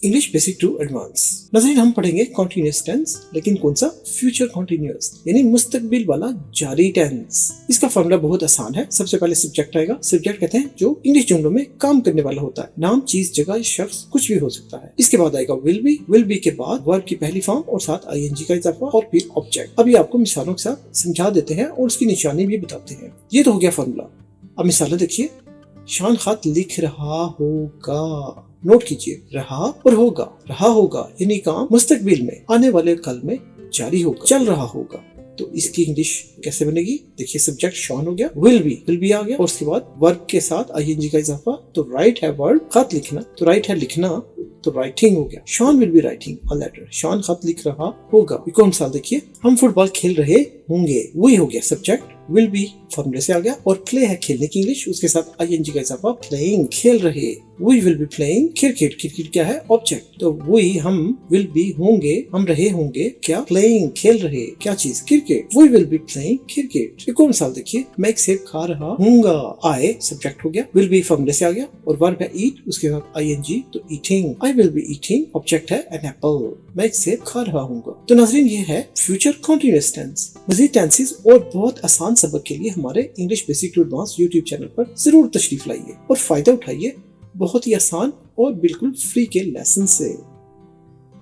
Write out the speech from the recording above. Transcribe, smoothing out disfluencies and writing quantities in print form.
English basic to advance. नाज़रीन, हम पढ़ेंगे कॉन्टिन्यूअस टेंस, लेकिन कौन सा? फ्यूचर कॉन्टिन्यूअस, यानी मुस्तकबिल वाला जारी टेंस। इसका फॉर्मूला बहुत आसान है। सबसे पहले सब्जेक्ट आएगा। सब्जेक्ट कहते हैं जो इंग्लिश जुमलों में काम करने वाला होता है। नाम, चीज, जगह, शख्स, कुछ भी हो सकता है। इसके बाद आएगा विल बी के बाद वर्ब की पहली फॉर्म और साथ आईएनजी का इजाफा और फिर ऑब्जेक्ट। अभी आपको मिसालों के साथ समझा देते हैं और उसकी निशानी भी बताते हैं। ये तो हो गया फॉर्मूला। अब मिसालें देखिए। शान खत लिख रहा होगा, नोट कीजिए, रहा और होगा। रहा होगा यानी काम मुस्तकबिल में आने वाले कल में जारी होगा, चल रहा होगा। तो इसकी इंग्लिश कैसे बनेगी? देखिए, सब्जेक्ट शॉन हो गया, विल बी आ गया और उसके बाद वर्ब के साथ आईएनजी का इजाफा। तो राइट है वर्ब, खत लिखना, तो राइट है लिखना, तो राइटिंग हो गया। Shawn will be writing a letter. Shawn खत लिख रहा होगा। कौन सा? देखिए, हम फुटबॉल खेल रहे होंगे, वही हो गया सब्जेक्ट। विल बी फॉर्मूले से आ गया और प्ले है खेलने की इंग्लिश, उसके साथ आईएनजी का इजाफा, प्लेइंग, खेल रहे। We will be playing cricket. Cricket क्या है? ऑब्जेक्ट। तो वही हम विल बी होंगे, हम रहे होंगे क्या? प्लेइंग, खेल रहे। क्या चीज? Cricket. We will be playing cricket. एक और मिसाल देखिए, मैं एक सेब खा रहा हूँगा। आए सब्जेक्ट हो गया, विल बी फॉर्मूले से आ गया और वर्ब है ईट, उसके साथ आईएनजी, तो eating. I will be eating, object है एन एप्पल, मैं एक सेब खा रहा हूँगा। तो नाज़रीन, ये है फ्यूचर कॉन्टिन्यूअस टेंस। मज़ीद टेंसेस और बहुत आसान सबक के लिए हमारे English basic to advance YouTube channel पर जरूर तशरीफ लाइए और फायदा उठाइए बहुत ही आसान और बिल्कुल फ्री के लेसन से।